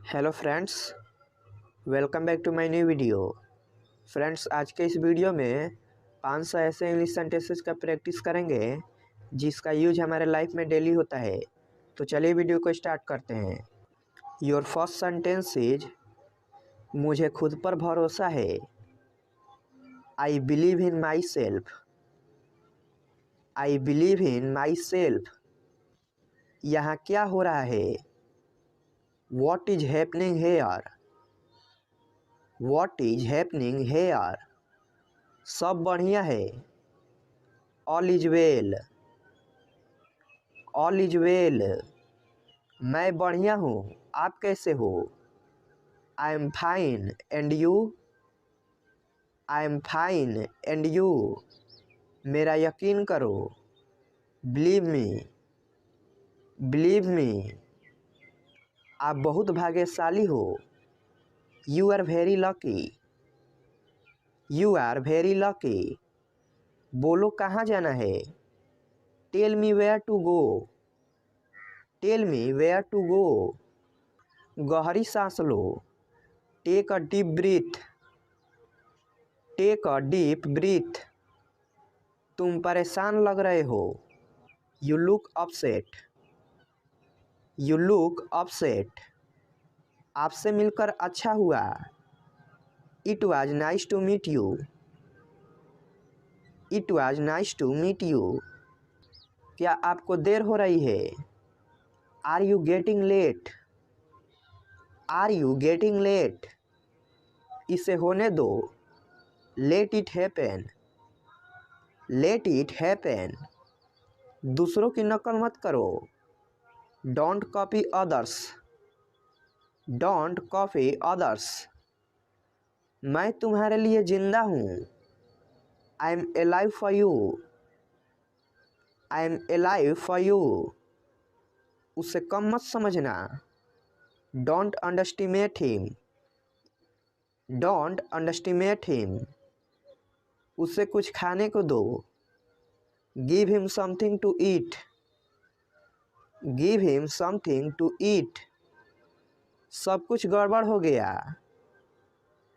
Hello friends, welcome back to my new video. Friends, आज के इस वीडियो में 500 ऐसे इंग्लिश सेंटेंसेस का प्रैक्टिस करेंगे जिसका यूज हमारे लाइफ में डेली होता है। तो चलिए वीडियो को स्टार्ट करते हैं। योर फर्स्ट सेंटेंस इज मुझे खुद पर भरोसा है। I believe in myself. I believe in myself. यहाँ क्या हो रहा है? What is happening here. What is happening here. सब बढ़िया है। All is well. All is well. मैं बढ़िया हूँ, आप कैसे हो? I am fine and you. I am fine and you. मेरा यकीन करो। Believe me. Believe me. आप बहुत भाग्यशाली हो। You are very lucky. You are very lucky. बोलो कहाँ जाना है? Tell me where to go. Tell me where to go. गहरी सांस लो। Take a deep breath. Take a deep breath. तुम परेशान लग रहे हो। You look upset. You look upset. आपसे मिलकर अच्छा हुआ। It was nice to meet you. It was nice to meet you. क्या आपको देर हो रही है? Are you getting late. Are you getting late. इसे होने दो। Late it happen. Let it happen. दूसरों की नकल मत करो। Don't copy others. Don't copy others. मैं तुम्हारे लिए जिंदा हूँ। I am alive for you. I am alive for you. उसे कम मत समझना। Don't underestimate him. Don't underestimate him. उसे कुछ खाने को दो। Give him something to eat. Give him something to eat. सब कुछ गड़बड़ हो गया।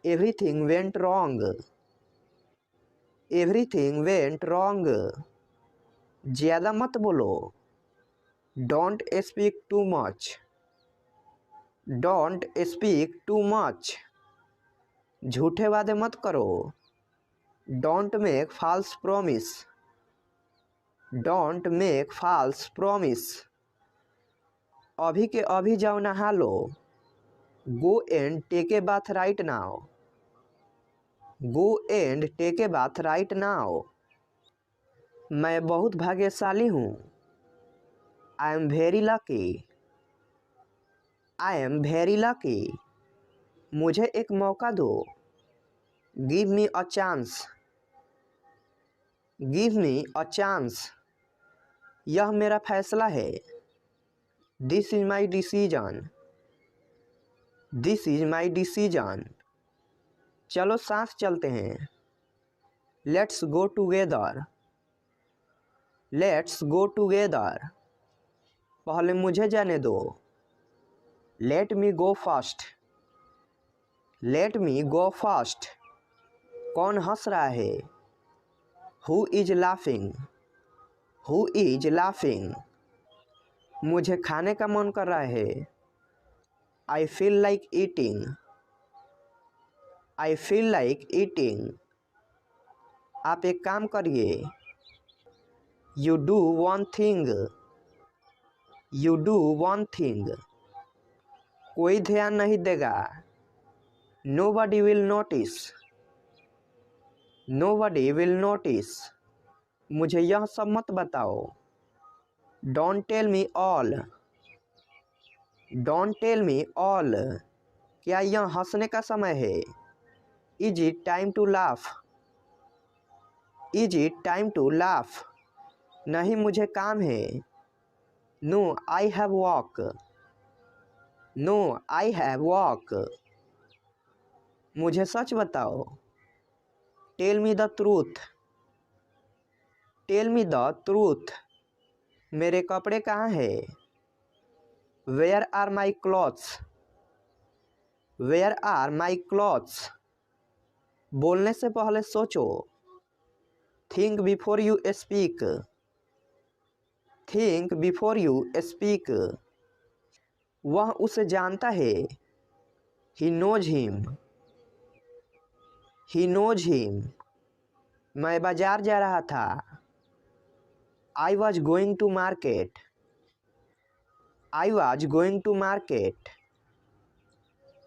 Everything went wrong. Everything went wrong. ज़्यादा मत बोलो। Don't speak too much. Don't speak too much. झूठे वादे मत करो। Don't make false promise. Don't make false promise. अभी के अभी जाओ नहा लो। Go and take a bath right now. Go and take a bath right now. मैं बहुत भाग्यशाली हूँ। I am very lucky. I am very lucky. मुझे एक मौका दो। Give me a chance. Give me a chance. यह मेरा फैसला है। This is my decision. This is my decision. चलो साथ चलते हैं। Let's go together. Let's go together. पहले मुझे जाने दो। लेट मी गो फर्स्ट। लेट मी गो फर्स्ट। कौन हंस रहा है? Who is laughing. Who is laughing. मुझे खाने का मन कर रहा है। I feel like eating. I feel like eating. आप एक काम करिए। You do one thing. You do one thing. कोई ध्यान नहीं देगा। Nobody will notice. Nobody will notice. मुझे यह सब मत बताओ। Don't tell me all. Don't tell me all. क्या यह हंसने का समय है? Is it time to laugh. Is it time to laugh. नहीं, मुझे काम है। No I have work. No I have work. मुझे सच बताओ। Tell me the truth. Tell me the truth. मेरे कपड़े कहाँ हैं? Where are my clothes. Where are my clothes. बोलने से पहले सोचो। Think before you speak. Think before you speak. वह उसे जानता है। He knows him. He knows him. मैं बाजार जा रहा था। I was going to market. I was going to market.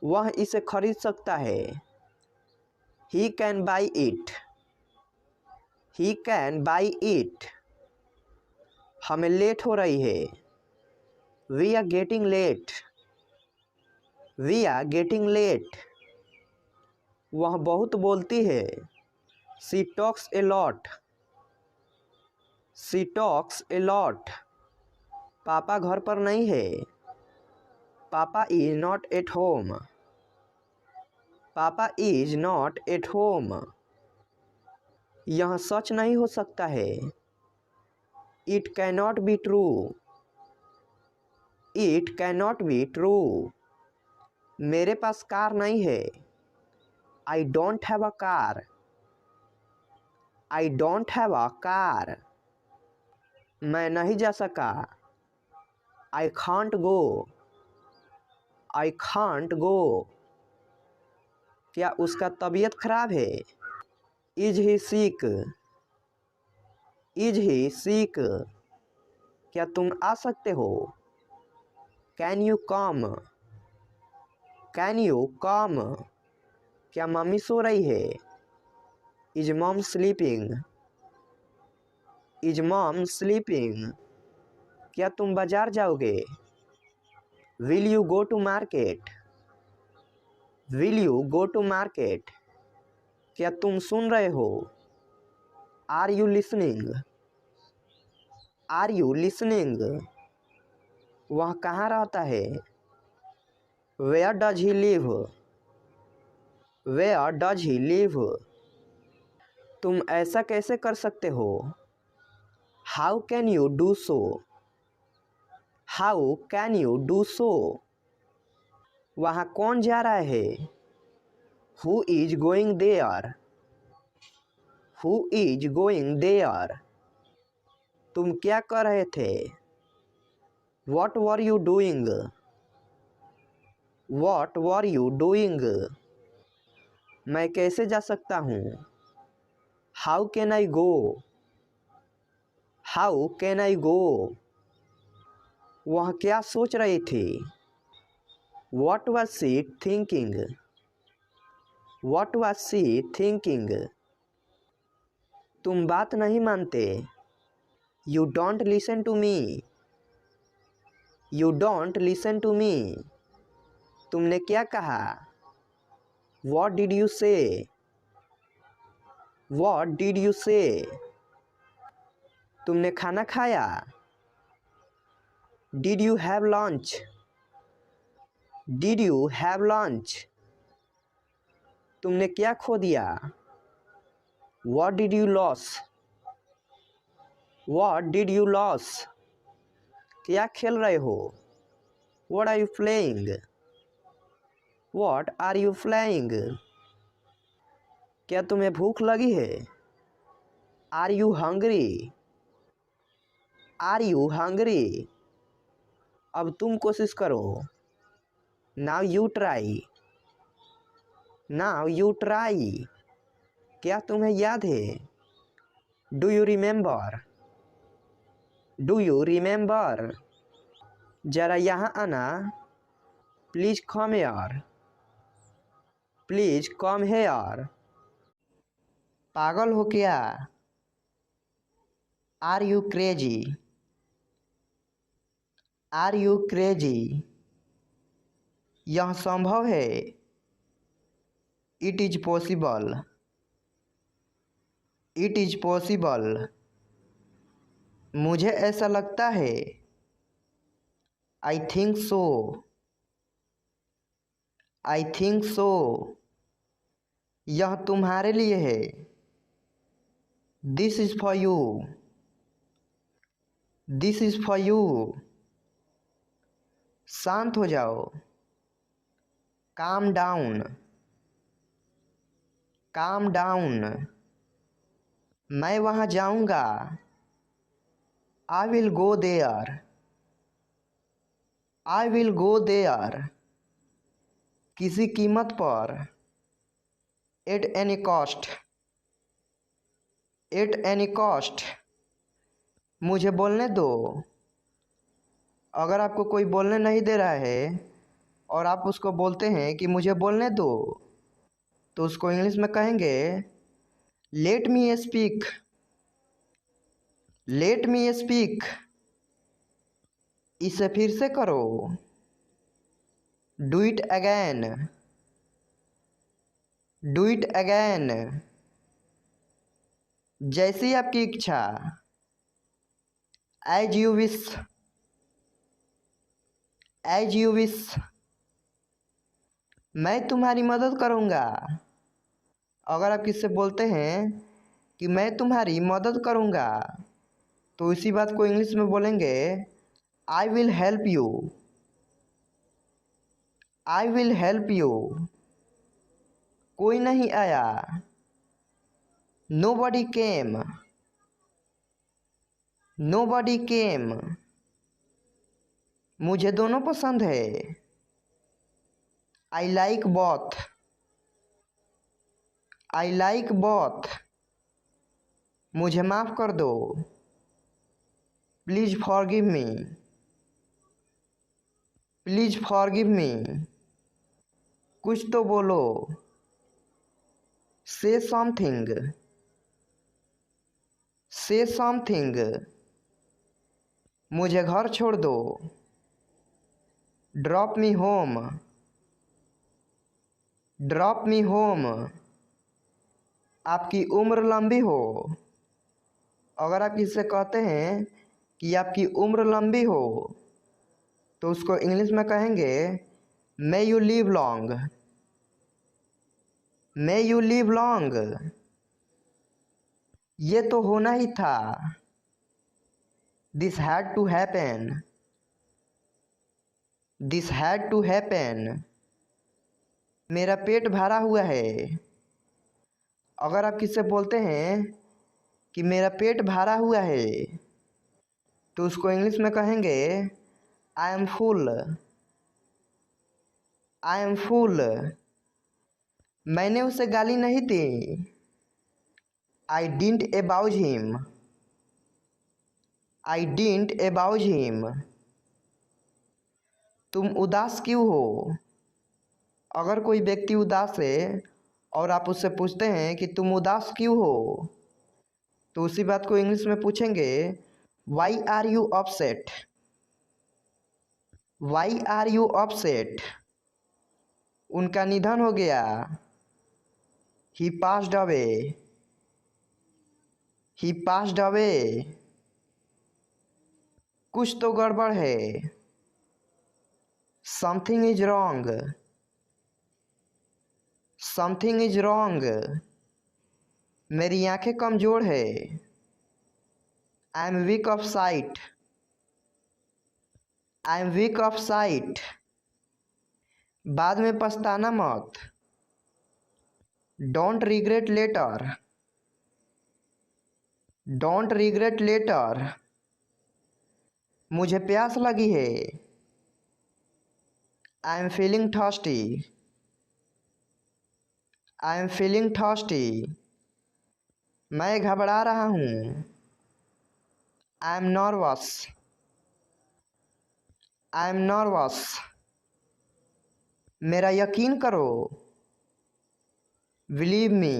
वह इसे खरीद सकता है। He can buy it. He can buy it. हमें लेट हो रही है। We are getting late. We are getting late. वह बहुत बोलती है। She talks a lot. She talks a lot. पापा घर पर नहीं है। पापा इज नॉट एट होम। पापा इज नॉट एट होम। यह सच नहीं हो सकता है। It cannot be true. It cannot be true. मेरे पास कार नहीं है। I don't have a car. I don't have a car. मैं नहीं जा सका। I can't go. I can't go. क्या उसका तबीयत खराब है? Is he sick. Is he सिक। क्या तुम आ सकते हो? Can you come. Can you come. क्या मम्मी सो रही है? Is mom sleeping. Is mom sleeping. क्या तुम बाजार जाओगे? Will you go to market. Will you go to market. क्या तुम सुन रहे हो? Are you listening. Are you listening. वह कहाँ रहता है? Where does he live. Where does he live. तुम ऐसा कैसे कर सकते हो? How can you do so. How can you do so. वहाँ कौन जा रहा है? Who is going there. Who is going there. तुम क्या कर रहे थे? What were you doing. What were you doing. मैं कैसे जा सकता हूँ? How can I go. How can I go. वह क्या सोच रही थी? What was she thinking. What was she thinking. तुम बात नहीं मानते। You don't listen to me. You don't listen to मी। तुमने क्या कहा? What did you say. What did you say. तुमने खाना खाया? Did you have lunch. Did you have lunch. तुमने क्या खो दिया? What did you loss. What did you loss. क्या खेल रहे हो? What are you playing. What are you playing. क्या तुम्हें भूख लगी है? Are you hungry. Are you hungry. अब तुम कोशिश करो। Now you try. Now you try. क्या तुम्हें याद है? Do you remember. Do you remember. जरा यहाँ आना। Please come here. Please come here. पागल हो क्या? Are you crazy. Are you crazy. यह संभव है। It is possible. It is possible. मुझे ऐसा लगता है। I think so. I think so. यह तुम्हारे लिए है। This is for you. This is for you. शांत हो जाओ। Calm down, calm down. मैं वहाँ जाऊँगा। I will go there, I will go there. किसी कीमत पर, at any cost, at any cost. मुझे बोलने दो। अगर आपको कोई बोलने नहीं दे रहा है और आप उसको बोलते हैं कि मुझे बोलने दो, तो उसको इंग्लिश में कहेंगे let me speak, let me speak. इसे फिर से करो, do it again, do it again. जैसी आपकी इच्छा, as you wish, as you wish. मैं तुम्हारी मदद करूँगा। अगर आप किससे बोलते हैं कि मैं तुम्हारी मदद करूँगा, तो इसी बात को इंग्लिश में बोलेंगे I will help you, I will help you. कोई नहीं आया, नोबडी केम, नोबडी केम। मुझे दोनों पसंद है, I like both, I like both. मुझे माफ़ कर दो, please forgive me, please forgive me. कुछ तो बोलो, से समथिंग, से समथिंग। मुझे घर छोड़ दो, drop me home, drop me home. आपकी उम्र लंबी हो। अगर आप इससे कहते हैं कि आपकी उम्र लंबी हो, तो उसको इंग्लिश में कहेंगे may you live long, may you live long. ये तो होना ही था, this had to happen, this had to happen. मेरा पेट भरा हुआ है। अगर आप किससे बोलते हैं कि मेरा पेट भरा हुआ है, तो उसको इंग्लिश में कहेंगे I am full, I am full. मैंने उसे गाली नहीं दी, I didn't abuse him, I didn't abuse him. तुम उदास क्यों हो। अगर कोई व्यक्ति उदास है और आप उससे पूछते हैं कि तुम उदास क्यों हो, तो उसी बात को इंग्लिश में पूछेंगे why are you upset, why are you upset. उनका निधन हो गया, he passed away, he passed away. कुछ तो गड़बड़ है, something is wrong, something is wrong. मेरी आंखें कमज़ोर है, I am weak of sight, I am weak of sight. बाद में पछताना मत, don't regret later, don't regret later. मुझे प्यास लगी है, I am feeling thirsty, I am feeling thirsty. मैं घबरा रहा हूँ, I M nervous, I am nervous. मेरा यकीन करो, बिलीव मी,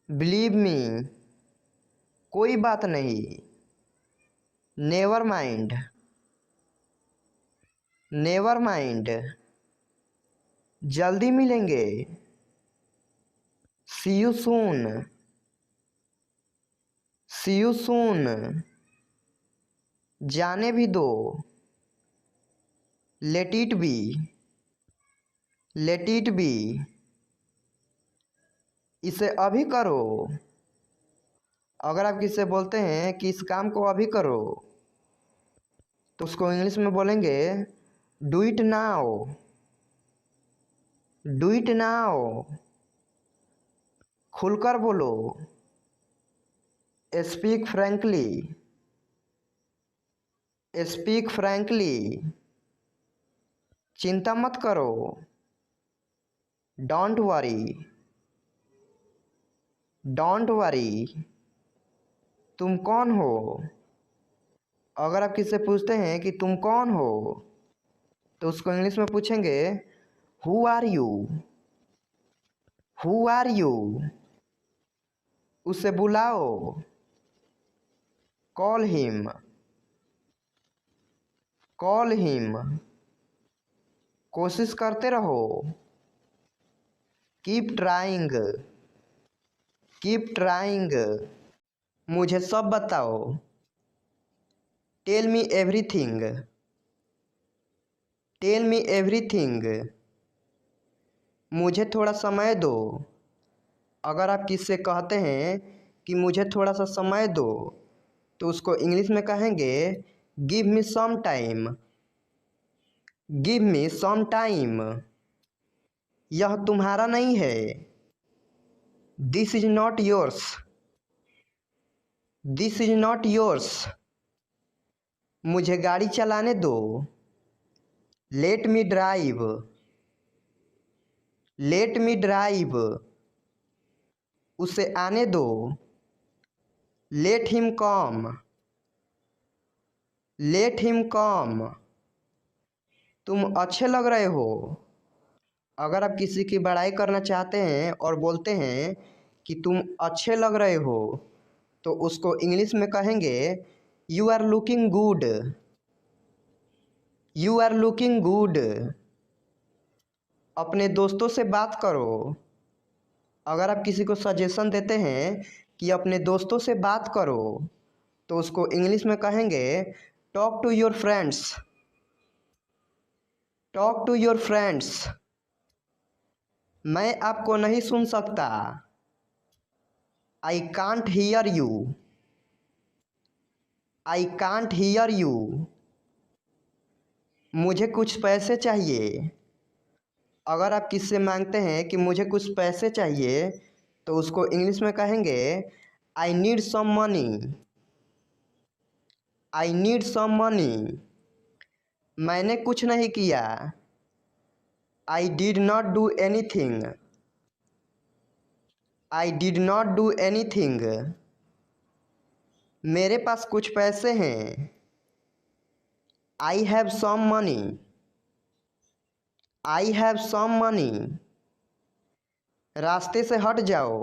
बिलीव मी। कोई बात नहीं, नेवर माइंड, नेवर माइंड। जल्दी मिलेंगे, सी you soon, C you soon. जाने भी दो, let it be, let it be. इसे अभी करो। अगर आप किससे बोलते हैं कि इस काम को अभी करो, तो उसको इंग्लिश में बोलेंगे do it now, do it now, खुलकर बोलो। स्पीक फ्रैंकली, स्पीक फ्रैंकली, चिंता मत करो। डोंट वरी, डोंट वरी, तुम कौन हो। अगर आप किससे पूछते हैं कि तुम कौन हो, तो उसको इंग्लिश में पूछेंगे who are you, who are you. उसे बुलाओ, कॉल हिम, कॉल हिम। कोशिश करते रहो, कीप ट्राइंग, कीप ट्राइंग। मुझे सब बताओ, tell me everything, tell me everything. मुझे थोड़ा समय दो। अगर आप किससे कहते हैं कि मुझे थोड़ा सा समय दो, तो उसको इंग्लिश में कहेंगे give me some time, give me some time. यह तुम्हारा नहीं है, this is not yours, this is not yours. मुझे गाड़ी चलाने दो, let me drive, let me drive. उसे आने दो, let him come, let him come. तुम अच्छे लग रहे हो। अगर आप किसी की बड़ाई करना चाहते हैं और बोलते हैं कि तुम अच्छे लग रहे हो, तो उसको इंग्लिश में कहेंगे you are looking good, you are looking good. अपने दोस्तों से बात करो। अगर आप किसी को सजेशन देते हैं कि अपने दोस्तों से बात करो, तो उसको इंग्लिश में कहेंगे talk to your friends, talk to your friends. मैं आपको नहीं सुन सकता, I can't hear you, I can't hear you. मुझे कुछ पैसे चाहिए। अगर आप किससे मांगते हैं कि मुझे कुछ पैसे चाहिए, तो उसको इंग्लिश में कहेंगे I need some money, I need some money. मैंने कुछ नहीं किया, I did not do anything, I did not do anything. मेरे पास कुछ पैसे हैं, I have some money, I have some money. रास्ते से हट जाओ।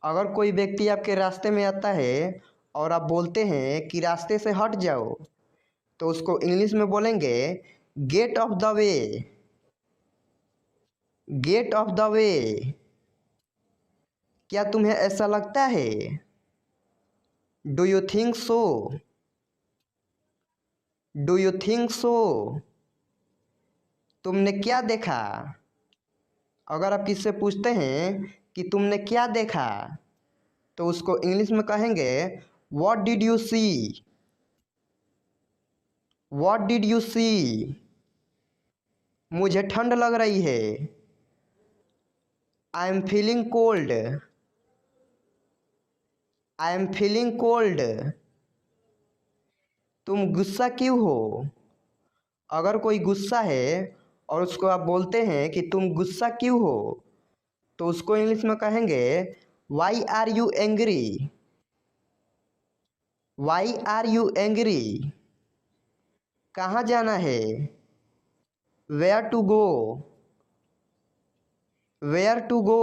अगर कोई व्यक्ति आपके रास्ते में आता है और आप बोलते हैं कि रास्ते से हट जाओ, तो उसको इंग्लिश में बोलेंगे get off the way, get off the way. क्या तुम्हें ऐसा लगता है, do you think so, do you think so. तुमने क्या देखा। अगर आप किससे पूछते हैं कि तुमने क्या देखा, तो उसको इंग्लिश में कहेंगे what did you see, what did you see. मुझे ठंड लग रही है, I am feeling cold, I am feeling cold. तुम गुस्सा क्यों हो। अगर कोई गुस्सा है और उसको आप बोलते हैं कि तुम गुस्सा क्यों हो, तो उसको इंग्लिश में कहेंगे why are you angry, why are you angry. कहाँ जाना है, where to go, where to go.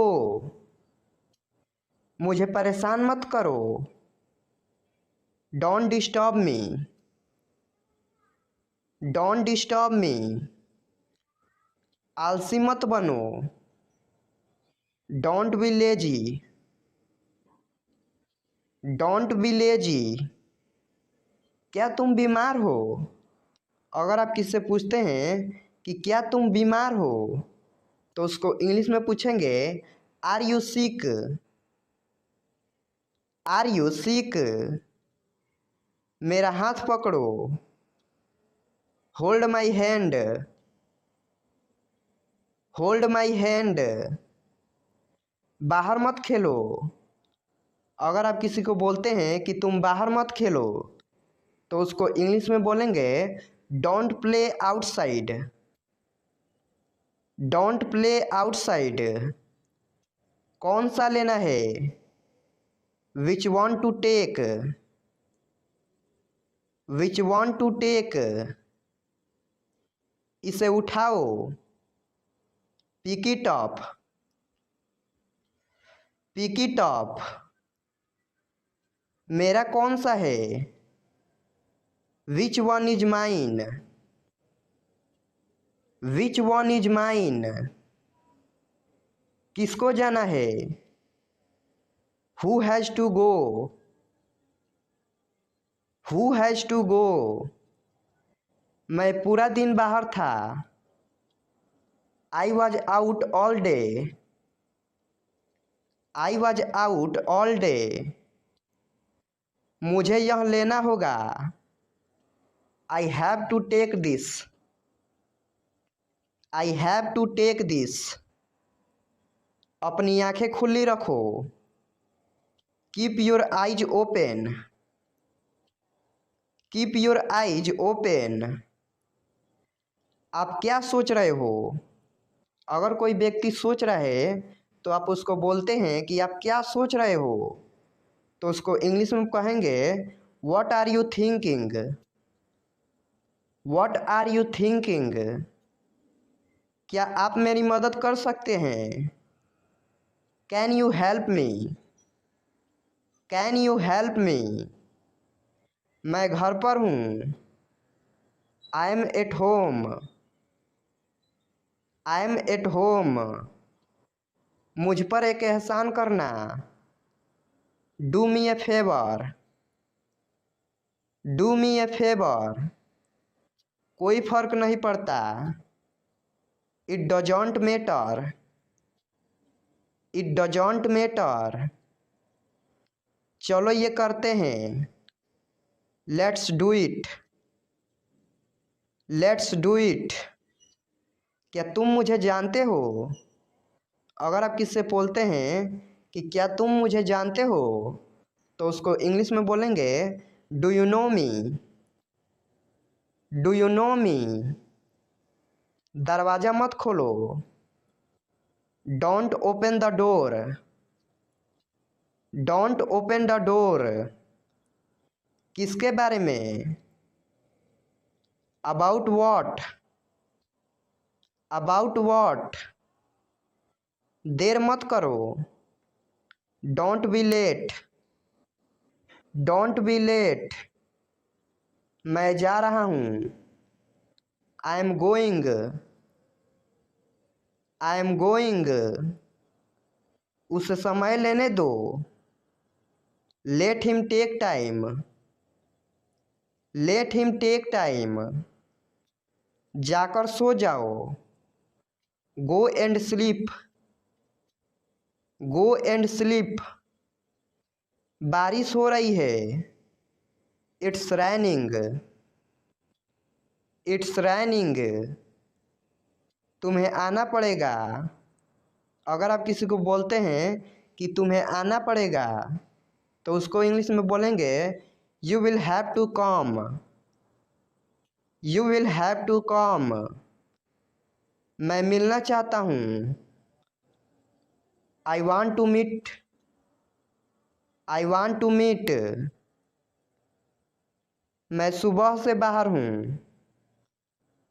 मुझे परेशान मत करो, don't disturb me, don't disturb me. आलसी मत बनो, don't be lazy, don't be lazy. क्या तुम बीमार हो। अगर आप किससे पूछते हैं कि क्या तुम बीमार हो, तो उसको इंग्लिश में पूछेंगे are you sick, are you sick. मेरा हाथ पकड़ो, hold my hand, hold my hand, बाहर मत खेलो। अगर आप किसी को बोलते हैं कि तुम बाहर मत खेलो तो उसको इंग्लिश में बोलेंगे don't play outside. Don't play outside. कौन सा लेना है? Which one to take. Which one to take. इसे उठाओ। Pick it up. Pick it up. मेरा कौन सा है? Which one is mine. Which one is mine. किसको जाना है? Who has to go. Who has to go. मैं पूरा दिन बाहर था। I was out all day. I was out all day. मुझे यह लेना होगा। I have to take this. I have to take this. अपनी आंखें खुली रखो। Keep your eyes open. Keep your eyes open. आप क्या सोच रहे हो? अगर कोई व्यक्ति सोच रहा है तो आप उसको बोलते हैं कि आप क्या सोच रहे हो, तो उसको इंग्लिश में कहेंगे what are you thinking. What are you thinking. क्या आप मेरी मदद कर सकते हैं? Can you help me. Can you help me. मैं घर पर हूँ। I am at home. I am at home. मुझ पर एक एहसान करना। Do me a favour. Do me a favour. कोई फर्क नहीं पड़ता। It doesn't matter. It doesn't matter. चलो ये करते हैं। Let's do it. Let's do it. क्या तुम मुझे जानते हो? अगर आप किससे बोलते हैं कि क्या तुम मुझे जानते हो, तो उसको इंग्लिश में बोलेंगे do you know me. Do you know me. दरवाज़ा मत खोलो। Don't open the door. Don't open the door. किसके बारे में? About what. About what. देर मत करो। Don't be late. Don't be late. मैं जा रहा हूँ। I am going. I am going. उसे समय लेने दो। Let him take time. Let him take time. जाकर सो जाओ। Go and sleep. Go and sleep. बारिश हो रही है। It's raining. It's raining. तुम्हें आना पड़ेगा। अगर आप किसी को बोलते हैं कि तुम्हें आना पड़ेगा, तो उसको इंग्लिश में बोलेंगे you will have to come. You will have to come. मैं मिलना चाहता हूँ। I want to meet. I want to meet. मैं सुबह से बाहर हूँ।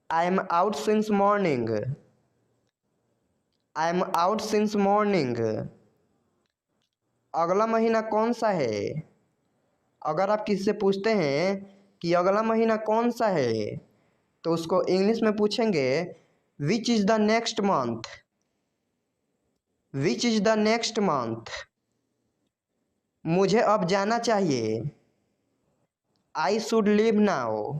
I am out since morning. I am out since morning. अगला महीना कौन सा है? अगर आप किसी से पूछते हैं कि अगला महीना कौन सा है, तो उसको इंग्लिश में पूछेंगे which is the next month. Which is the next month. मुझे अब जाना चाहिए। I should leave now.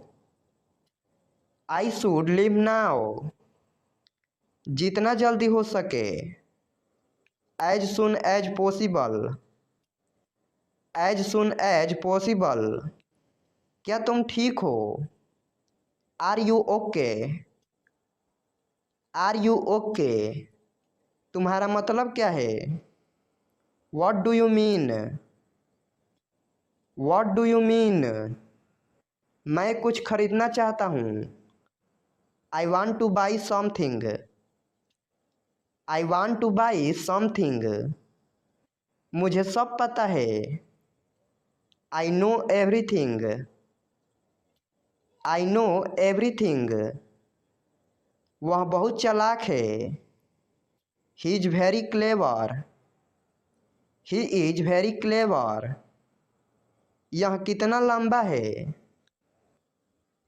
I should leave now. जितना जल्दी हो सके। As soon as possible. As soon as possible. क्या तुम ठीक हो? Are you okay. Are you okay? तुम्हारा मतलब क्या है? What do you mean? What do you mean? मैं कुछ खरीदना चाहता हूँ। I want to buy something. I want to buy something. मुझे सब पता है। I know everything. I know everything. वह बहुत चालाक है। He is very clever. He is very clever. यह कितना लंबा है?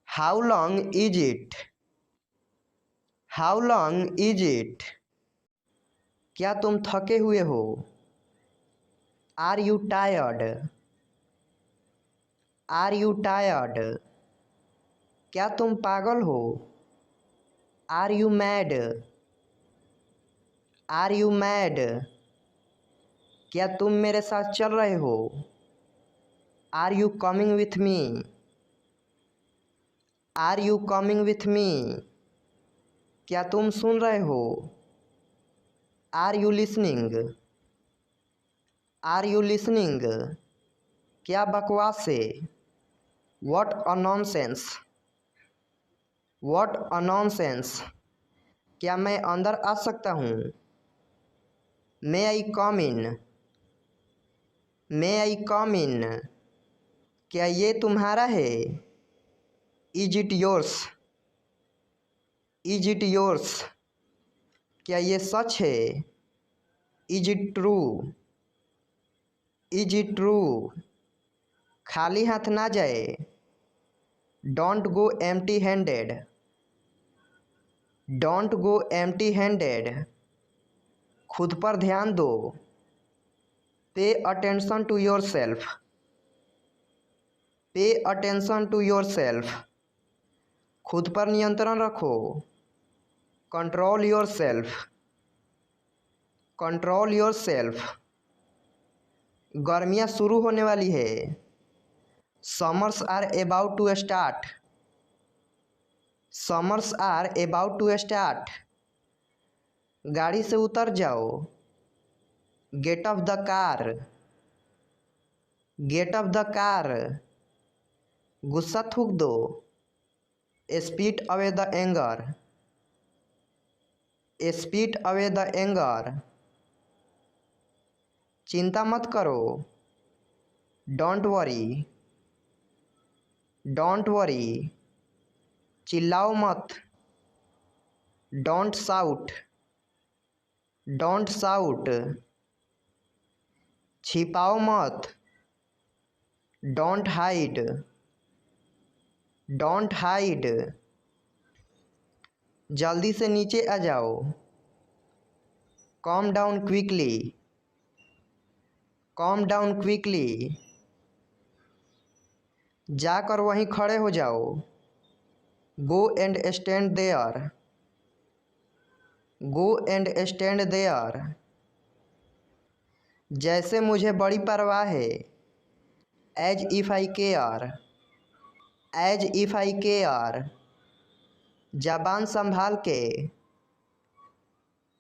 How long is it? How long is it? क्या तुम थके हुए हो? Are you tired? Are you tired? क्या तुम पागल हो? Are you mad? Are you mad? क्या तुम मेरे साथ चल रहे हो? Are you coming with me? Are you coming with me? क्या तुम सुन रहे हो? Are you listening? Are you listening? क्या बकवास है? What a nonsense! What a nonsense! क्या मैं अंदर आ सकता हूँ? मे आई कम इन? मे आई कम इन? क्या ये तुम्हारा है? Is it yours? Is it yours? क्या ये सच है? Is it true? Is it true? खाली हाथ ना जाए। Don't go empty handed. Don't go empty handed. खुद पर ध्यान दो। Pay attention to yourself. Pay attention to yourself. खुद पर नियंत्रण रखो। Control yourself. Control yourself. गर्मियाँ शुरू होने वाली है। Summers are about to start. Summers are about to start. गाड़ी से उतर जाओ। Get off the car. Get off the car. गुस्सा थूक दो। Spit away the anger. Spit away the anger. चिंता मत करो। Don't worry. Don't worry. चिल्लाओ मत। Don't shout. Don't shout. छिपाओ मत। Don't hide. Don't hide. जल्दी से नीचे आ जाओ। Come down quickly. Come down quickly. जाकर वहीं खड़े हो जाओ। Go and stand there. Go and stand there. जैसे मुझे बड़ी परवाह है। As if I care. As if I care. जबान संभाल के।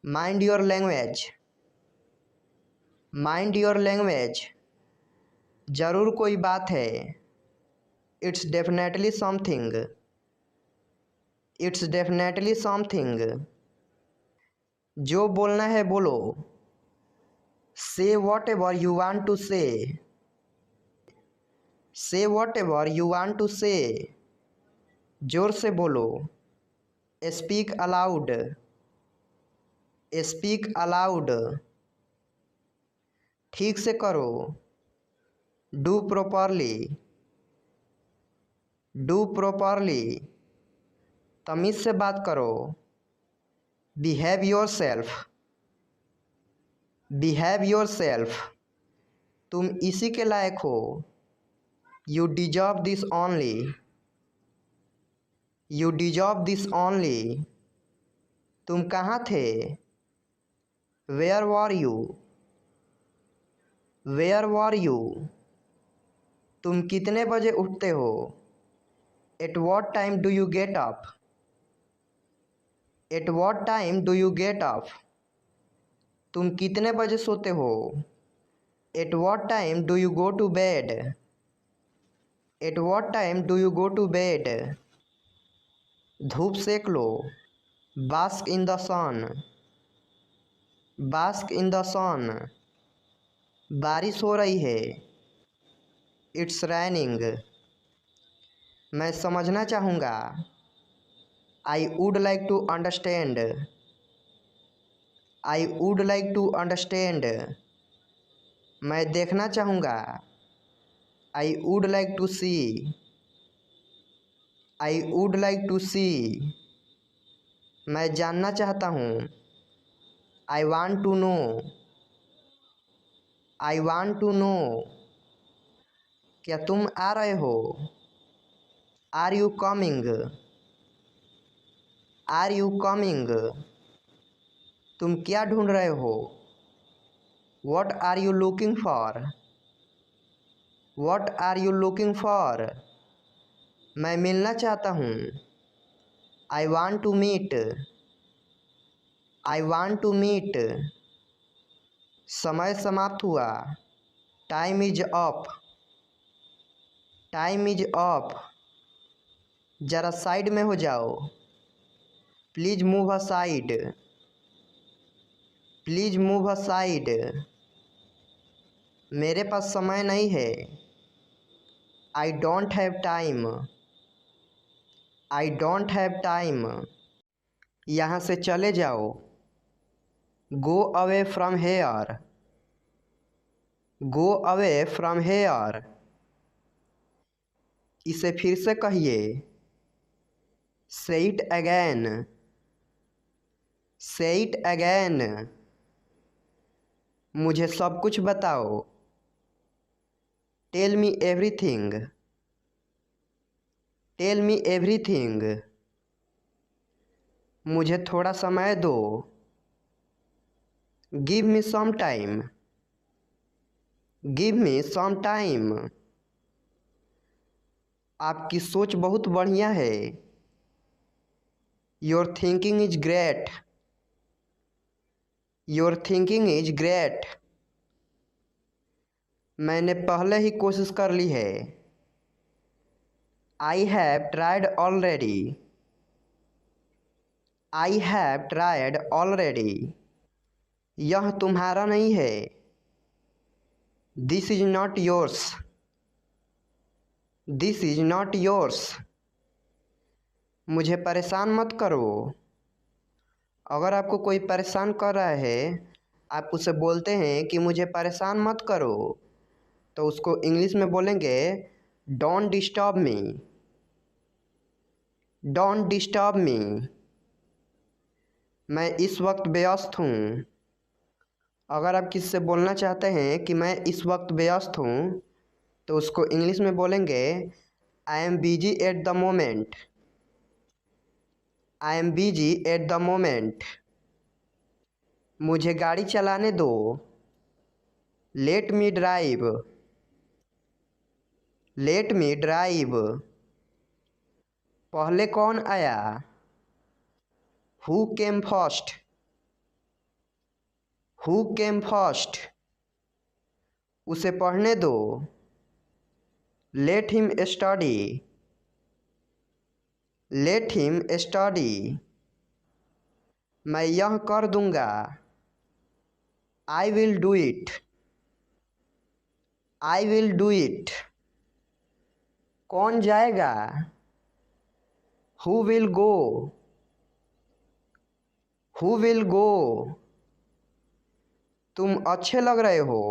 Mind your language. Mind your language. ज़रूर कोई बात है। It's definitely something. It's definitely something. जो बोलना है बोलो। Say whatever you want to say. Say whatever you want to say. जोर से बोलो। Speak aloud. Speak aloud. ठीक से करो। Do properly. Do properly. तमीज़ से बात करो। Behave yourself. Behave your self. तुम इसी के लायक हो। You deserve this only. You deserve this only. तुम कहाँ थे? Where were you? Where were you? तुम कितने बजे उठते हो? At what time do you get up? At what time do you get up? तुम कितने बजे सोते हो? At what time do you go to bed? At what time do you go to bed? धूप सेक लो। Bask in the sun. Bask in the sun. बारिश हो रही है। It's raining. मैं समझना चाहूँगा। I would like to understand. I would like to understand. मैं देखना चाहूँगा। I would like to see. I would like to see. मैं जानना चाहता हूँ। I want to know. I want to know. क्या तुम आ रहे हो? Are you coming? Are you coming? तुम क्या ढूंढ रहे हो? What are you looking for? What are you looking for? मैं मिलना चाहता हूँ। I want to meet. I want to meet. समय समाप्त हुआ। Time is up. Time is up. ज़रा साइड में हो जाओ। Please move aside. Please move aside. मेरे पास समय नहीं है। I don't have time. I don't have time. यहाँ से चले जाओ। Go away from here. Go away from here. इसे फिर से कहिए। Say it again. Say it again. मुझे सब कुछ बताओ। Tell me everything. Tell me everything. मुझे थोड़ा समय दो। Give me some time. Give me some time. आपकी सोच बहुत बढ़िया है। Your thinking is great. Your thinking is great. मैंने पहले ही कोशिश कर ली है। I have tried already. I have tried already. यह तुम्हारा नहीं है। This is not yours. This is not yours. मुझे परेशान मत करो। अगर आपको कोई परेशान कर रहा है, आप उसे बोलते हैं कि मुझे परेशान मत करो, तो उसको इंग्लिश में बोलेंगे don't disturb me. Don't disturb मी। मैं इस वक्त व्यस्त हूँ। अगर आप किसी से बोलना चाहते हैं कि मैं इस वक्त व्यस्त हूँ, तो उसको इंग्लिश में बोलेंगे I am busy at the moment. I am busy at the moment. मुझे गाड़ी चलाने दो। Let me drive. Let me drive. पहले कौन आया? Who came first? Who came first? उसे पढ़ने दो। Let him study. Let him study. मैं यह कर दूंगा। I will do it. I will do it. कौन जाएगा? Who will go? Who will go? तुम अच्छे लग रहे हो।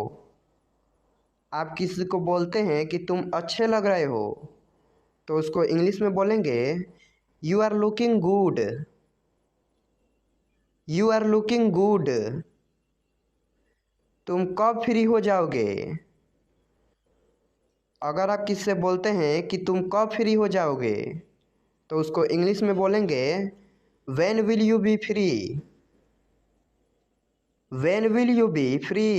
आप किसी को बोलते हैं कि तुम अच्छे लग रहे हो, तो उसको इंग्लिश में बोलेंगे you are looking good. You are looking good. तुम कब फ्री हो जाओगे? अगर आप किसी से बोलते हैं कि तुम कब फ्री हो जाओगे, तो उसको इंग्लिश में बोलेंगे when will you B free. When will you B free.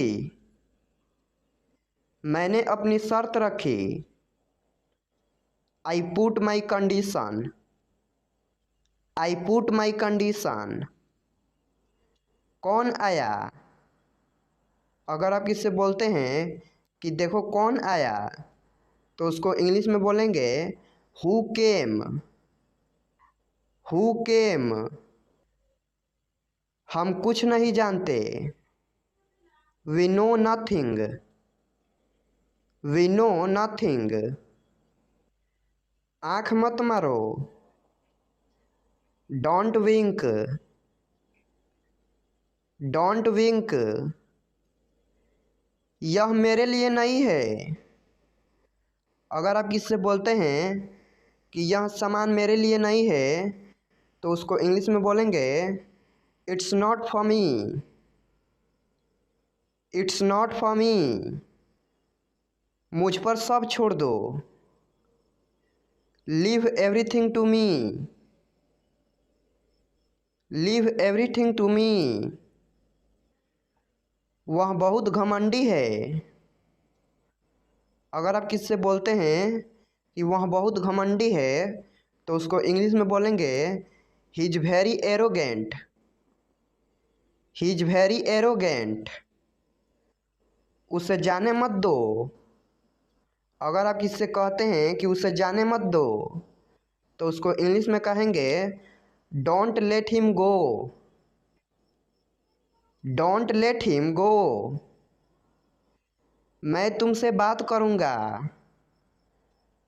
मैंने अपनी शर्त रखी। I put my condition. I put my condition. कौन आया? अगर आप किससे बोलते हैं कि देखो कौन आया, तो उसको इंग्लिश में बोलेंगे हु केम। Who came. हम कुछ नहीं जानते। We know nothing. We know nothing. आँख मत मारो। Don't wink. Don't wink. यह मेरे लिए नहीं है। अगर आप किससे बोलते हैं कि यह सामान मेरे लिए नहीं है, तो उसको इंग्लिश में बोलेंगे it's not for me. It's not for me. मुझ पर सब छोड़ दो। Leave everything to me. Leave everything to me. वह बहुत घमंडी है। अगर आप किससे बोलते हैं कि वह बहुत घमंडी है, तो उसको इंग्लिश में बोलेंगे ही is very arrogant. He is very arrogant. उसे जाने मत दो। अगर आप किससे कहते हैं कि उसे जाने मत दो, तो उसको इंग्लिश में कहेंगे don't let him go. Don't let him go. मैं तुमसे बात करूँगा।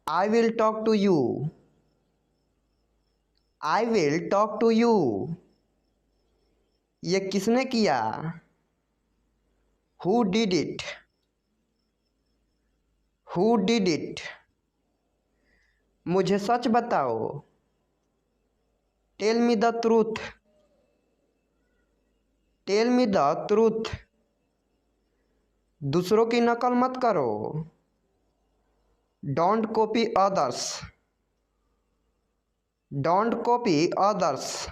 I will talk to you. I will talk to you. ये किसने किया? Who did it. Who did it. मुझे सच बताओ। Tell me the truth. Tell me the truth. दूसरों की नकल मत करो। Don't copy others. Don't copy others.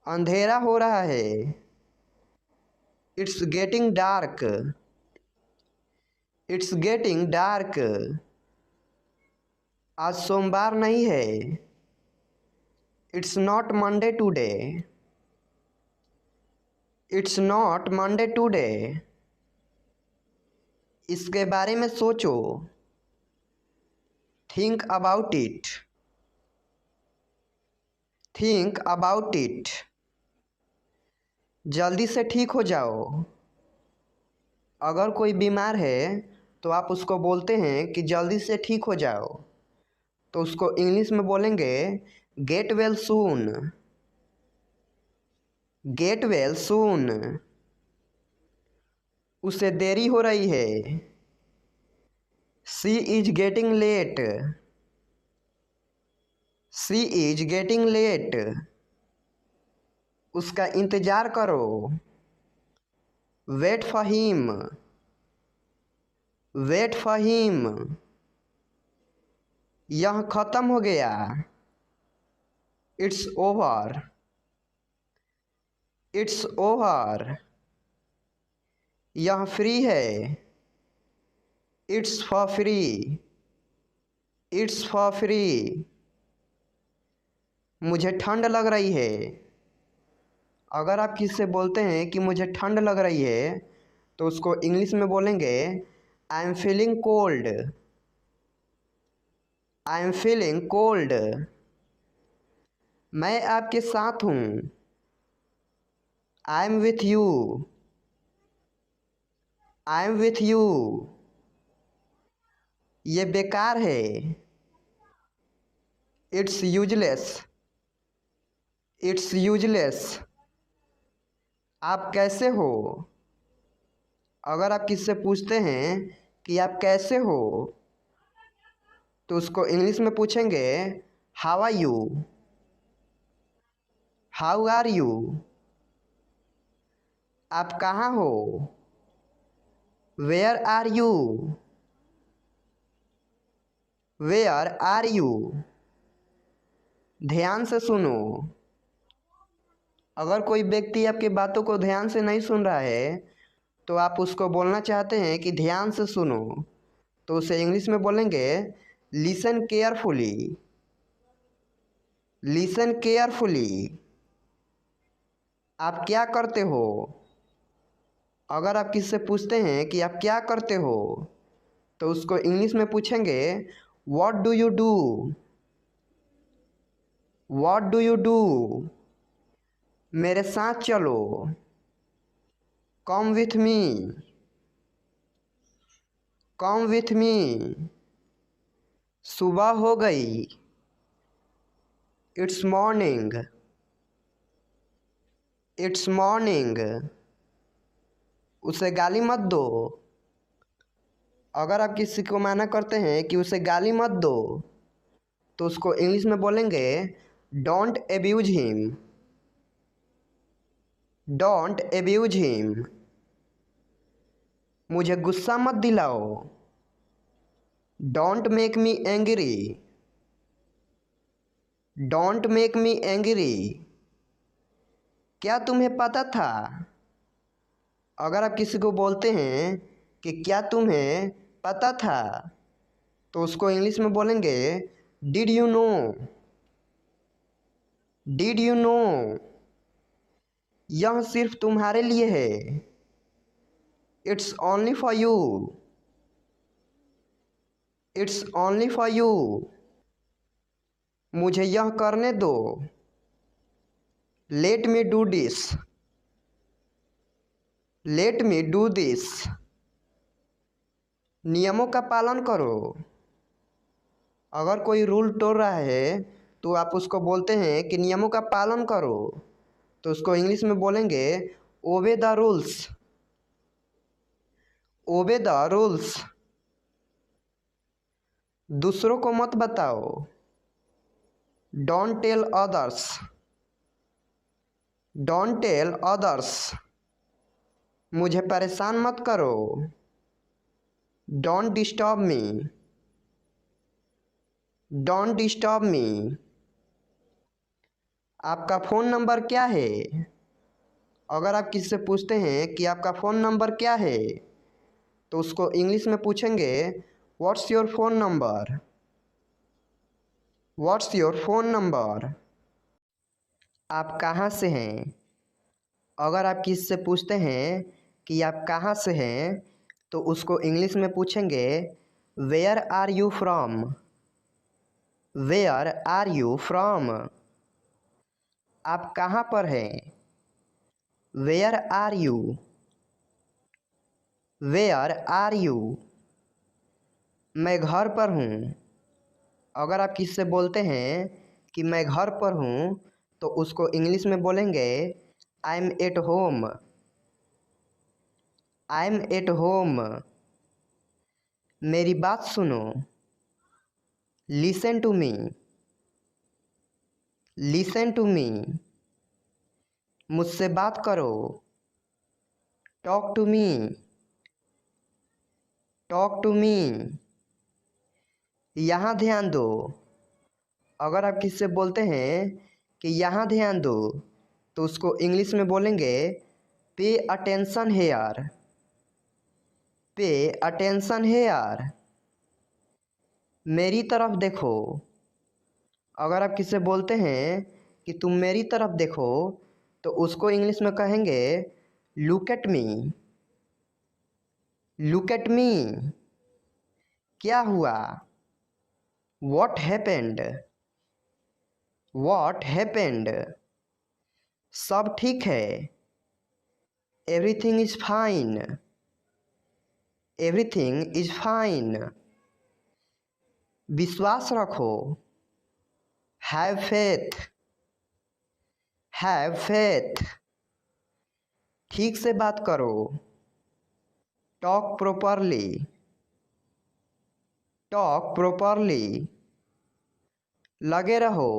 अंधेरा हो रहा है। It's getting dark. It's getting dark. आज सोमवार नहीं है। It's not Monday today. It's not Monday today. इसके बारे में सोचो। Think about it. Think about it. जल्दी से ठीक हो जाओ। अगर कोई बीमार है, तो आप उसको बोलते हैं कि जल्दी से ठीक हो जाओ, तो उसको इंग्लिश में बोलेंगे get well soon. Get well soon. उसे देरी हो रही है। She is getting late. She is getting late. उसका इंतज़ार करो। Wait for him. Wait for him. यह खत्म हो गया। It's over. It's over. यह फ्री है। It's for free. It's for free. मुझे ठंड लग रही है। अगर आप किससे बोलते हैं कि मुझे ठंड लग रही है, तो उसको इंग्लिश में बोलेंगे I am feeling cold. I am feeling cold. मैं आपके साथ हूँ। I am with you. I am with you. ये बेकार है। It's useless. It's useless. आप कैसे हो? अगर आप किससे पूछते हैं कि आप कैसे हो, तो उसको इंग्लिश में पूछेंगे how are you. How are you. आप कहाँ हो? Where are you. Where are you. ध्यान से सुनो। अगर कोई व्यक्ति आपकी बातों को ध्यान से नहीं सुन रहा है, तो आप उसको बोलना चाहते हैं कि ध्यान से सुनो, तो उसे इंग्लिश में बोलेंगे लिसन केयरफुली। Listen carefully. आप क्या करते हो? अगर आप किसी से पूछते हैं कि आप क्या करते हो तो उसको इंग्लिश में पूछेंगे what do you do. What do you do. मेरे साथ चलो। Come with me. Come with me. सुबह हो गई। It's morning. It's morning. उसे गाली मत दो। अगर आप किसी को मना करते हैं कि उसे गाली मत दो तो उसको इंग्लिश में बोलेंगे don't abuse him. Don't abuse him. मुझे गुस्सा मत दिलाओ। Don't make me angry. Don't make me angry. क्या तुम्हें पता था? अगर आप किसी को बोलते हैं कि क्या तुम्हें पता था तो उसको इंग्लिश में बोलेंगे did you know. Did you know. यह सिर्फ तुम्हारे लिए है। It's only for you. It's only for you. मुझे यह करने दो। Let me do this. Let me do this. नियमों का पालन करो। अगर कोई रूल तोड़ रहा है तो आप उसको बोलते हैं कि नियमों का पालन करो तो उसको इंग्लिश में बोलेंगे obey the rules. Obey the rules. दूसरों को मत बताओ। Don't tell others. Don't tell others. मुझे परेशान मत करो। Don't disturb me. Don't disturb me. आपका फ़ोन नंबर क्या है? अगर आप किसी से पूछते हैं कि आपका फ़ोन नंबर क्या है तो उसको इंग्लिश में पूछेंगे what's your phone number. What's your phone number. आप कहाँ से हैं? अगर आप किसी से पूछते हैं कि आप कहाँ से हैं तो उसको इंग्लिश में पूछेंगे where are you from. Where are you from. आप कहाँ पर हैं? Where are you. Where are you. मैं घर पर हूँ। अगर आप किसी से बोलते हैं कि मैं घर पर हूँ तो उसको इंग्लिश में बोलेंगे I am at home. I am at home. मेरी बात सुनो। Listen to me. Listen to me. मुझसे बात करो। Talk to me. Talk to me. यहाँ ध्यान दो। अगर आप किसी से बोलते हैं कि यहाँ ध्यान दो तो उसको इंग्लिश में बोलेंगे pay attention here. Pay attention here. मेरी तरफ देखो। अगर आप किसी से बोलते हैं कि तुम मेरी तरफ देखो तो उसको इंग्लिश में कहेंगे look at me. Look at me. क्या हुआ? What happened. What happened. सब ठीक है। Everything is fine. Everything is fine. विश्वास रखो। Have faith. Have faith. ठीक से बात करो। Talk properly. Talk properly. लगे रहो।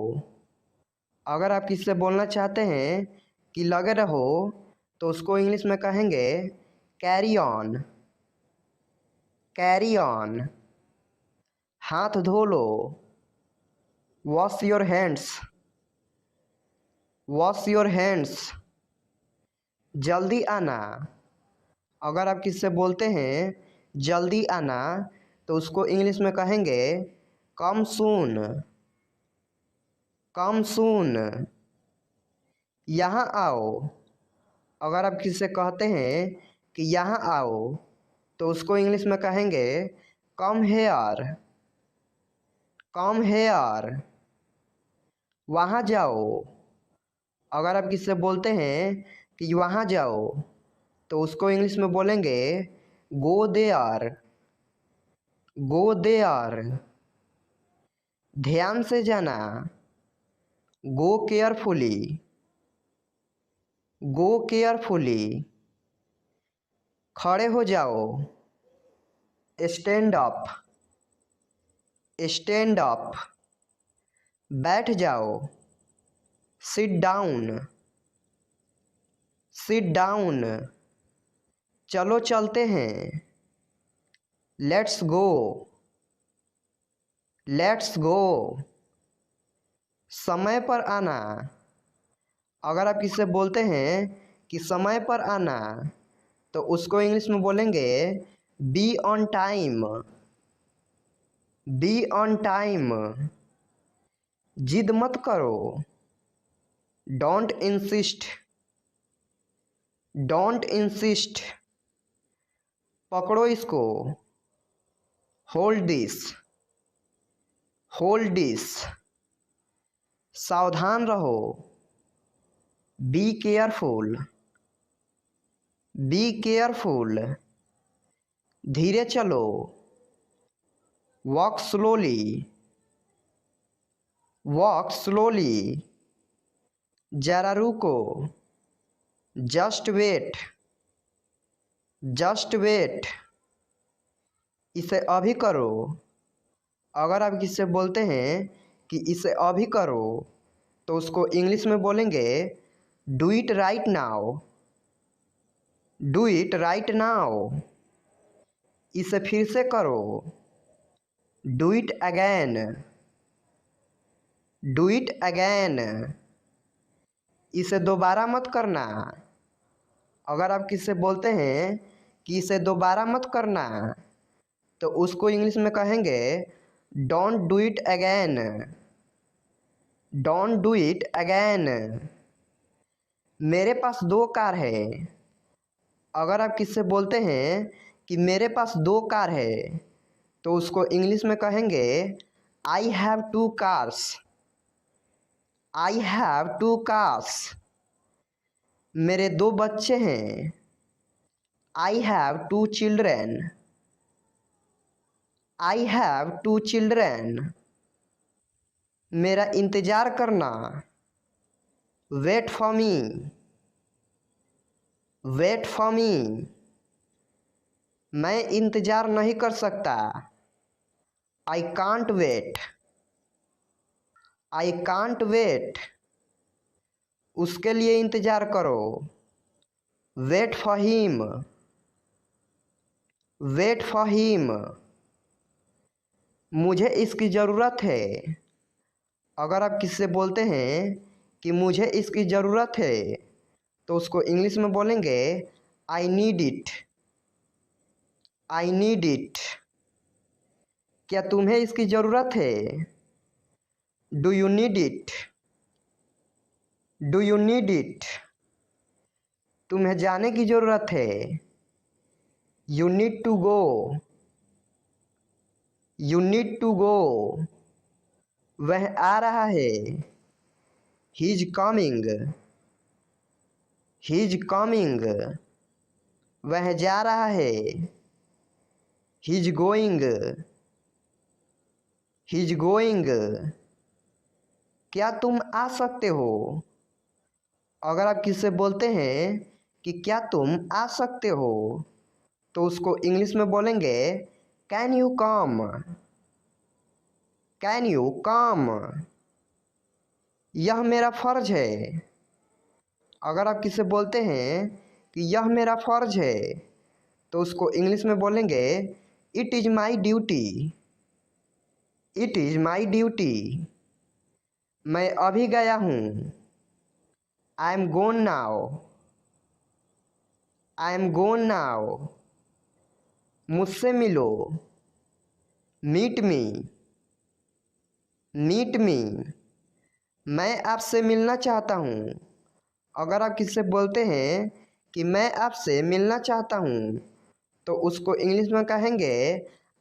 अगर आप किसी से बोलना चाहते हैं कि लगे रहो तो उसको इंग्लिश में कहेंगे कैरी ऑन। Carry on. हाथ धो लो। Wash your hands. Wash your hands. जल्दी आना। अगर आप किसी से बोलते हैं जल्दी आना तो उसको इंग्लिश में कहेंगे कम सून। कम सून, यहाँ आओ। अगर आप किसी से कहते हैं कि यहाँ आओ तो उसको इंग्लिश में कहेंगे कम हेयर, कम हेयर। वहाँ जाओ। अगर आप किसी से बोलते हैं कि वहाँ जाओ तो उसको इंग्लिश में बोलेंगे गो देयर, गो देयर। ध्यान से जाना, गो केयरफुली, गो केयरफुली। खड़े हो जाओ, स्टैंड अप, स्टैंड अप। बैठ जाओ, सिट डाउन, सिट डाउन। चलो चलते हैं, लेट्स गो, लेट्स गो। समय पर आना। अगर आप किसी से बोलते हैं कि समय पर आना तो उसको इंग्लिश में बोलेंगे be on time, be on time. जिद मत करो, डोंट इंसिस्ट, डोंट इंसिस्ट। पकड़ो इसको, होल्ड दिस, होल्ड दिस। सावधान रहो, बी केयरफुल, बी केयरफुल। धीरे चलो, वॉक स्लोली, वॉक स्लोली। जरा रुको, जस्ट वेट, जस्ट वेट। इसे अभी करो। अगर आप किसी से बोलते हैं कि इसे अभी करो तो उसको इंग्लिश में बोलेंगे do it right now, do it right now. इसे फिर से करो, do it again, do it again. इसे दोबारा मत करना। अगर आप किसी से बोलते हैं कि इसे दोबारा मत करना तो उसको इंग्लिश में कहेंगे don't do it again, don't do it again. मेरे पास 2 कार है। अगर आप किसी से बोलते हैं कि मेरे पास 2 कार है तो उसको इंग्लिश में कहेंगे I have 2 cars, I have 2 cars. मेरे 2 बच्चे हैं, I have 2 children, I have 2 children. मेरा इंतज़ार करना, wait for me, wait for me. मैं इंतज़ार नहीं कर सकता, I can't wait, I can't wait. उसके लिए इंतज़ार करो, wait for him, wait for him. मुझे इसकी ज़रूरत है। अगर आप किसी से बोलते हैं कि मुझे इसकी ज़रूरत है तो उसको इंग्लिश में बोलेंगे I need it, I need it. क्या तुम्हें इसकी ज़रूरत है, do you need it, do you need it. तुम्हें जाने की ज़रूरत है, you need to go, you need to go. वह आ रहा है, he is coming, he is coming. वह जा रहा है, he is going, he is going. क्या तुम आ सकते हो। अगर आप किसी से बोलते हैं कि क्या तुम आ सकते हो तो उसको इंग्लिश में बोलेंगे can you come, can you कम। यह मेरा फ़र्ज है। अगर आप किसी से बोलते हैं कि यह मेरा फ़र्ज है तो उसको इंग्लिश में बोलेंगे it is my duty, it is my duty. मैं अभी गया हूँ, I M gone now, I am gone now. मुझसे मिलो, मीट मी, मीट मी। मैं आपसे मिलना चाहता हूँ। अगर आप किसी से बोलते हैं कि मैं आपसे मिलना चाहता हूँ तो उसको इंग्लिश में कहेंगे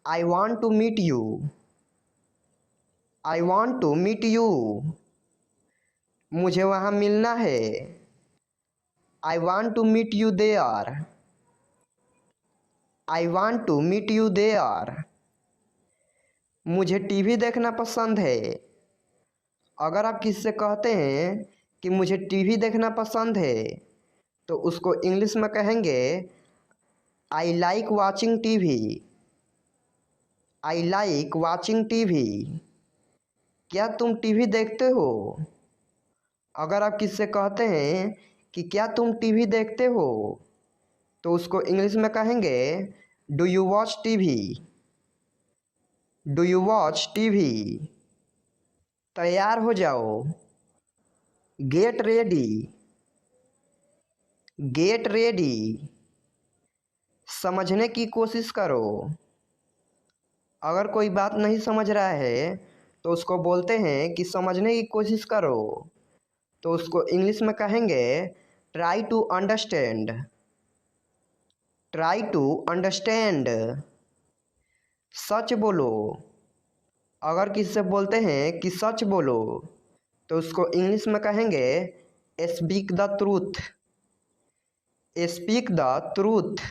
I want to meet you. I want to meet you. मुझे वहाँ मिलना है। I want to meet you there. I want to meet you there. मुझे टीवी देखना पसंद है। अगर आप किसी से कहते हैं कि मुझे टीवी देखना पसंद है तो उसको इंग्लिश में कहेंगे I like watching TV. I like watching TV. क्या तुम टीवी देखते हो? अगर आप किसी से कहते हैं कि क्या तुम टीवी देखते हो तो उसको इंग्लिश में कहेंगे do you watch TV. Do you watch TV. तैयार हो जाओ। Get ready. Get ready. समझने की कोशिश करो। अगर कोई बात नहीं समझ रहा है तो उसको बोलते हैं कि समझने की कोशिश करो तो उसको इंग्लिश में कहेंगे try to understand. Try to understand. सच बोलो। अगर किसी से बोलते हैं कि सच बोलो तो उसको इंग्लिश में कहेंगे speak the truth. Speak the truth.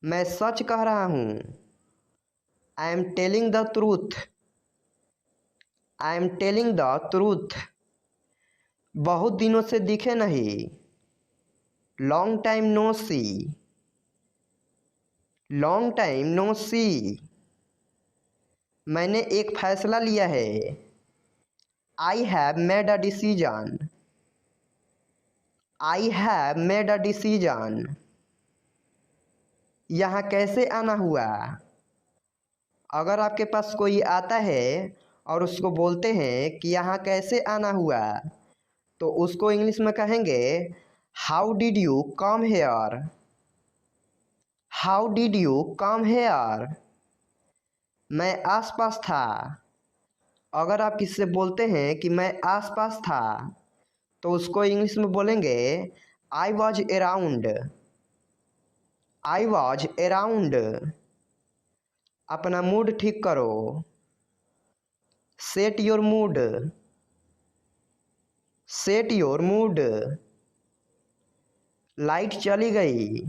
मैं सच कह रहा हूँ। I am telling the truth. I am telling the truth. बहुत दिनों से दिखे नहीं। लॉन्ग टाइम नो सी। लॉन्ग टाइम नो सी। मैंने एक फैसला लिया है। I have made a decision. I have made a decision. यहाँ कैसे आना हुआ? अगर आपके पास कोई आता है और उसको बोलते हैं कि यहाँ कैसे आना हुआ तो उसको इंग्लिश में कहेंगे how did you come here. How did you come here. मैं आसपास था। अगर आप किसी से बोलते हैं कि मैं आसपास था तो उसको इंग्लिश में बोलेंगे I was around. I was around. अपना मूड ठीक करो। Set your mood. Set your mood. Light चली गई।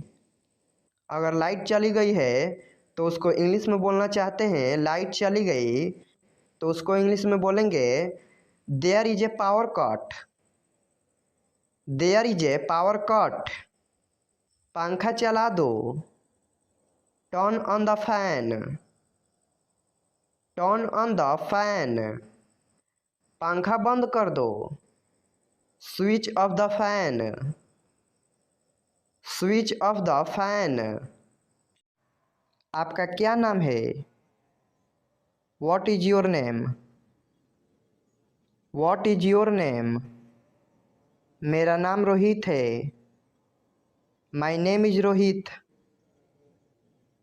अगर लाइट चली गई है तो उसको इंग्लिश में बोलना चाहते हैं लाइट चली गई तो उसको इंग्लिश में बोलेंगे there is a power cut. There is a power cut. पंखा चला दो। Turn on the fan. Turn on the fan. पंखा बंद कर दो। Switch off the fan. Switch off the fan. आपका क्या नाम है? What is your name? What is your name? मेरा नाम रोहित है। My name is Rohit.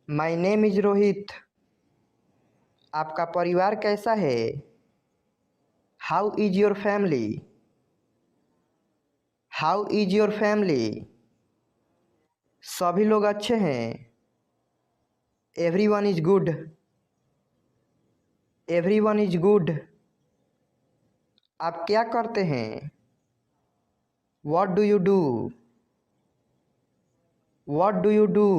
My name is Rohit. आपका परिवार कैसा है? How is your family? How is your family? सभी लोग अच्छे हैं। Everyone is good. Everyone is good. आप क्या करते हैं? What do you do? What do you do?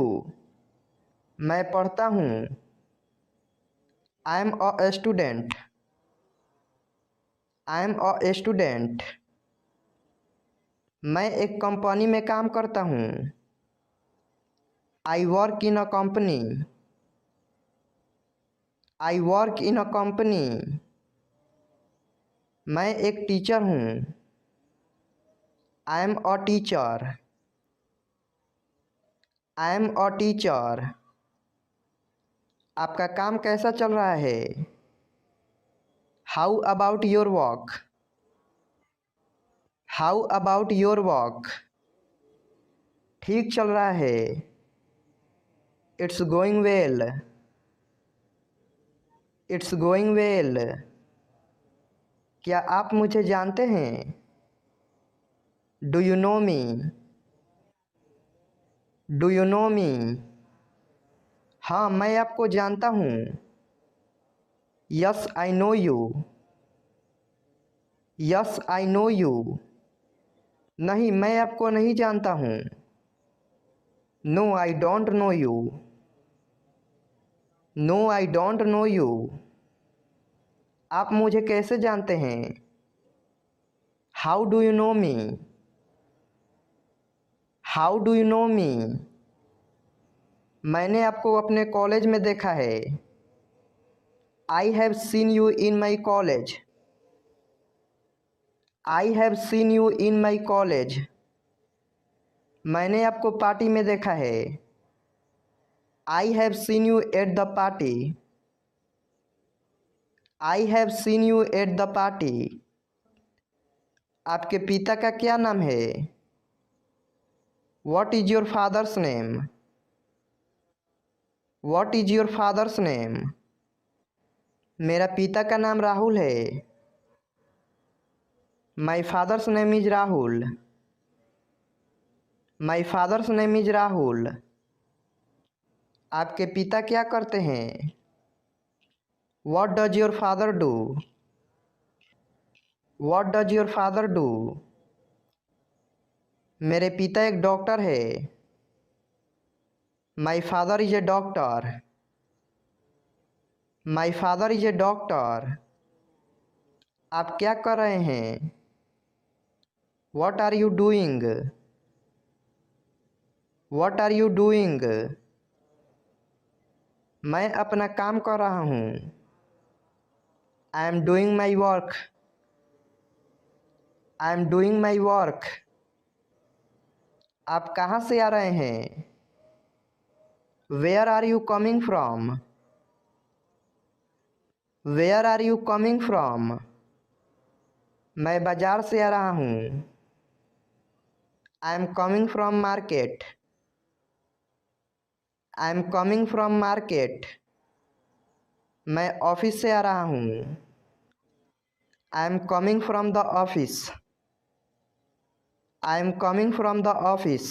मैं पढ़ता हूँ। I am a student. I am a student. मैं एक कंपनी में काम करता हूँ। I work in a company. I work in a company. मैं एक टीचर हूँ। I am a teacher. I am a teacher. आपका काम कैसा चल रहा है? How about your work? How about your work? ठीक चल रहा है। It's going well. It's going well. क्या आप मुझे जानते हैं? Do you know me? Do you know me? हाँ, मैं आपको जानता हूँ। Yes I know you. Yes I know you. नहीं, मैं आपको नहीं जानता हूँ। No I don't know you. No I don't know you. आप मुझे कैसे जानते हैं? How do you know me? How do you know me? मैंने आपको अपने कॉलेज में देखा है। I have seen you in my college. I have seen you in my college. मैंने आपको पार्टी में देखा है। I have seen you at the party. I have seen you at the party. आपके पिता का क्या नाम है? What is your father's name? What is your father's name? मेरा पिता का नाम राहुल है। माई father's name is Rahul. My father's name is Rahul. आपके पिता क्या करते हैं? What does your father do? What does your father do? मेरे पिता एक डॉक्टर है। My father is a doctor. My father is a doctor. आप क्या कर रहे हैं? What are you doing? What are you doing? मैं अपना काम कर रहा हूँ। I am doing my work. I am doing my work. आप कहाँ से आ रहे हैं? Where are you coming from? Where are you coming from? मैं बाजार से आ रहा हूँ। I am coming from market. I am coming from market. मैं ऑफिस से आ रहा हूँ। I am coming from the office. I am coming from the office.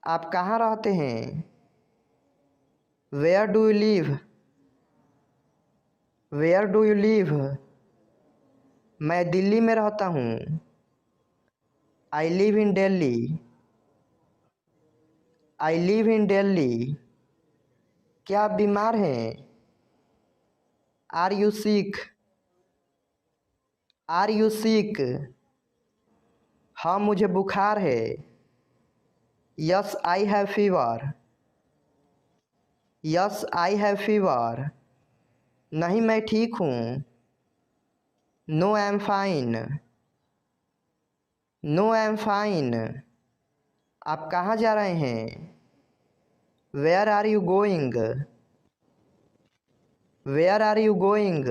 आप कहाँ रहते हैं? Where do you live? Where do you live? मैं दिल्ली में रहता हूँ। I live in Delhi. I live in Delhi. क्या आप बीमार हैं? Are you sick? Are you sick? हाँ, मुझे बुखार है। Yes I have fever. Yes I have fever. नहीं, मैं ठीक हूँ। No I am fine. No I am fine. आप कहाँ जा रहे हैं? Where are you going? Where are you going?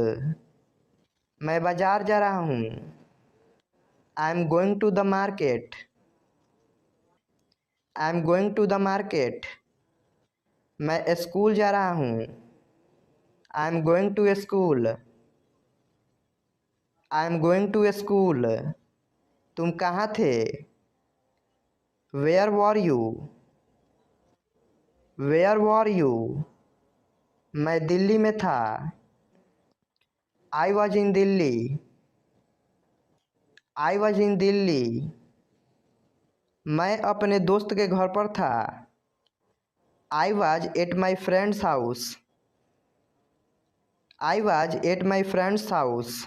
मैं बाजार जा रहा हूँ। I am going to the market. I am going to the market. मैं स्कूल जा रहा हूँ। I am going to school. I am going to school. तुम कहाँ थे? Where were you? Where were you? मैं दिल्ली में था। I was in Delhi. I was in Delhi. मैं अपने दोस्त के घर पर था। I was at my friends house. I was at my friends house.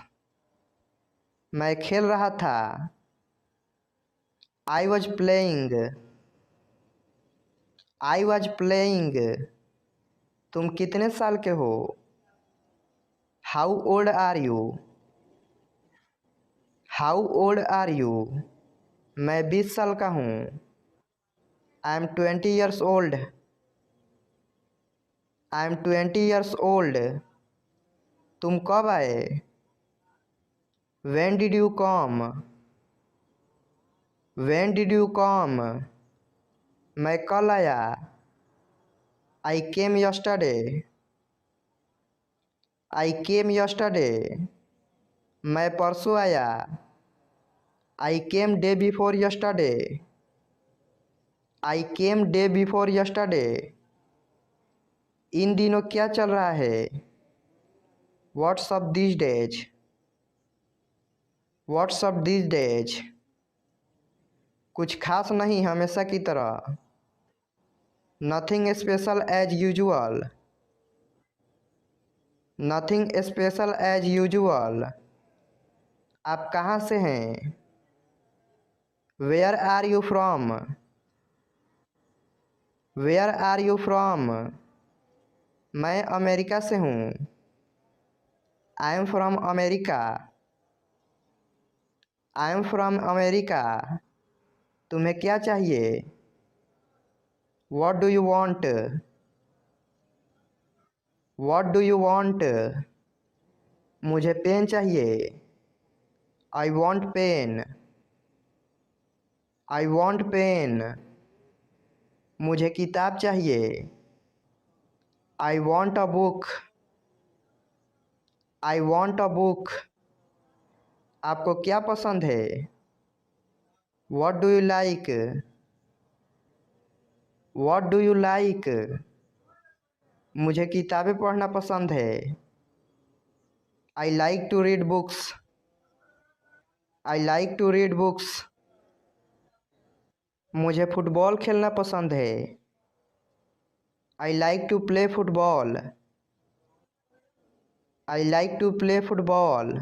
मैं खेल रहा था। I was playing. I was playing. तुम कितने साल के हो? How old are you? How old are you? मैं 20 साल का हूँ। I am 20 years old। I am 20 years old। तुम कब आए? When did you come? When did you come? मैं कल आया। I came yesterday। I came yesterday। मैं परसों आया। I came day before yesterday. I came day before yesterday. इन दिनों क्या चल रहा है? What's up these days. What's up these days. कुछ खास नहीं, हमेशा की तरह। Nothing special as usual. Nothing special as usual. आप कहाँ से हैं? Where are you from. Where are you from. मैं अमेरिका से हूँ। I am from America. I am from America. तुम्हें क्या चाहिए? What do you want. What do you want. मुझे पेन चाहिए। I want pen. I want pen. मुझे किताब चाहिए। I want a book. I want a book. आपको क्या पसंद है? What do you like. What do you like. मुझे किताबें पढ़ना पसंद है। I like to read books. I like to read books. मुझे फुटबॉल खेलना पसंद है। I like to play football. I like to play football.